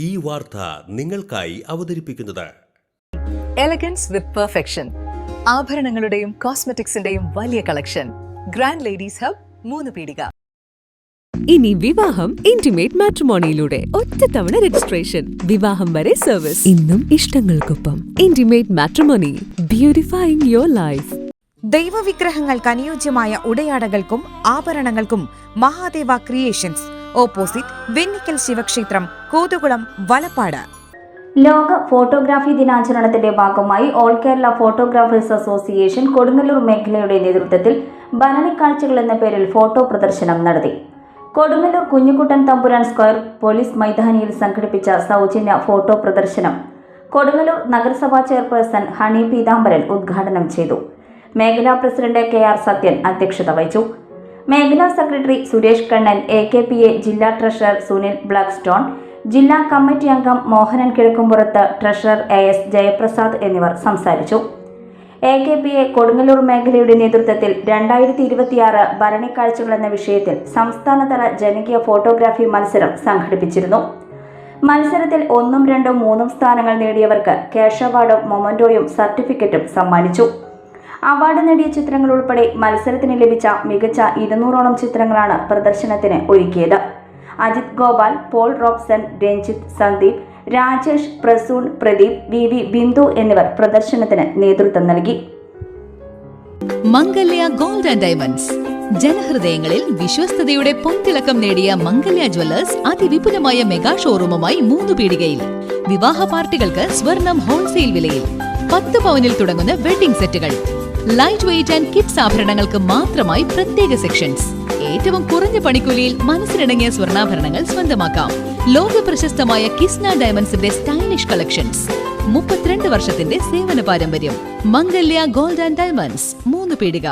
ഈ വാർത്ത നിങ്ങൾക്കായി അവതരിപ്പിക്കുന്നത് എലഗൻസ് വിത്ത് പെർഫെക്ഷൻ. ആഭരണങ്ങളുടെയും കോസ്മെറ്റിക്സിന്റെയും വലിയ കളക്ഷൻ. ഗ്രാൻഡ് ലേഡീസ് ഹബ്, 3 പീടിക. ഇനി വിവാഹം ഇന്റിമേറ്റ് മാട്രിമോണിയിലൂടെ ഒറ്റത്തവണ രജിസ്ട്രേഷൻ, വിവാഹം വരെ സർവീസ്. ഇന്നും ഇഷ്ടങ്ങൾക്കൊപ്പം ഇന്റിമേറ്റ് മാട്രിമോണി, ബ്യൂട്ടിഫൈയിങ് യുവർ ലൈഫ്. ദൈവവിഗ്രഹങ്ങൾക്ക് അനുയോജ്യമായ ഉടയാടകൾക്കും ആഭരണങ്ങൾക്കും മഹാദേവ ക്രിയേഷൻസ്, ഓപ്പോസിറ്റ് വെണ്ണിക്കൽ ശിവക്ഷേത്രം, കോതുകുളം, വലപ്പാട്. ലോക ഫോട്ടോഗ്രാഫി ദിനാചരണത്തിന്റെ ഭാഗമായി all Kerala photographers association Kodungallur മേഖലയുടെ നേതൃത്വത്തിൽ ഭരണിക്കാഴ്ചകൾ എന്ന പേരിൽ ഫോട്ടോ പ്രദർശനം നടത്തി. കൊടുങ്ങല്ലൂർ കുഞ്ഞുകുട്ടൻ തമ്പുരാൻ സ്ക്വയർ പോലീസ് മൈതാനിയിൽ സംഘടിപ്പിച്ച സൗജന്യ ഫോട്ടോ പ്രദർശനം കൊടുങ്ങല്ലൂർ നഗരസഭാ ചെയർപേഴ്സൺ ഹണി പീതാംബരൻ ഉദ്ഘാടനം ചെയ്തു. മേഖലാ പ്രസിഡന്റ് KR സത്യൻ അധ്യക്ഷത വഹിച്ചു. മേഖലാ സെക്രട്ടറി സുരേഷ് കണ്ണൻ, AKPA ജില്ലാ ട്രഷറർ സുനിൽ ബ്ലാക്ക്സ്റ്റോൺ, ജില്ലാ കമ്മിറ്റി അംഗം മോഹനൻ കിഴക്കുംപുറത്ത്, ട്രഷറർ AS ജയപ്രസാദ് എന്നിവർ സംസാരിച്ചു. AKPA കൊടുങ്ങല്ലൂർ മേഖലയുടെ നേതൃത്വത്തിൽ 2026 ഭരണിക്കാഴ്ചകൾ എന്ന വിഷയത്തിൽ സംസ്ഥാനതല ജനകീയ ഫോട്ടോഗ്രാഫി മത്സരം സംഘടിപ്പിച്ചിരുന്നു. മത്സരത്തിൽ 1, 2, 3 സ്ഥാനങ്ങൾ നേടിയവർക്ക് ക്യാഷ് അവാർഡും മൊമന്റോയും സർട്ടിഫിക്കറ്റും സമ്മാനിച്ചു. അവാർഡ് നേടിയ ചിത്രങ്ങൾ ഉൾപ്പെടെ മത്സരത്തിന് ലഭിച്ച മികച്ച 200ഓളം ചിത്രങ്ങളാണ് പ്രദർശനത്തിന് ഒരുക്കിയത്. Ajith Gopal, Paul Robson, Ranjith, Sandeep, Rajesh, Prasoon, Pradeep, VV Bindu എന്നിവർ പ്രദർശനത്തിന് നേതൃത്വം നൽകി. മംഗല്യ ഗോൾഡ് ആൻഡ് ഡയമണ്ട്സ്, ജനഹൃദയങ്ങളിൽ വിശ്വസ്തയുടെ പൊൻതിളക്കം നേടിയ മംഗല്യ ജ്വല്ലേഴ്സ് അതിവിപുലമായ മെഗാ ഷോറൂമുമായി 3 പീടികയിൽ. വിവാഹ പാർട്ടികൾക്ക് സ്വർണം ഹോൾസെയിൽ വിലയിൽ. 10 പവനിൽ തുടങ്ങുന്ന വെഡിംഗ് സെറ്റുകൾ, ലൈറ്റ് വെയ്റ്റ് ആൻഡ് കിഡ്സ് ആഭരണങ്ങൾക്ക് മാത്രമായി പ്രത്യേക സെക്ഷൻസ്. ഏറ്റവും കുറഞ്ഞ പണിക്കൂലിയിൽ മനസ്സിലിണങ്ങിയ സ്വർണ്ണാഭരണങ്ങൾ സ്വന്തമാക്കാം. ലോക പ്രശസ്തമായ കിസ്ന ഡയമണ്ട്സിന്റെ സ്റ്റൈലിഷ് കളക്ഷൻസ്. 32 വർഷത്തിന്റെ സേവന പാരമ്പര്യം. മംഗല്യ ഗോൾഡ് ആൻഡ് ഡയമണ്ട്സ്, 3 പീടിക.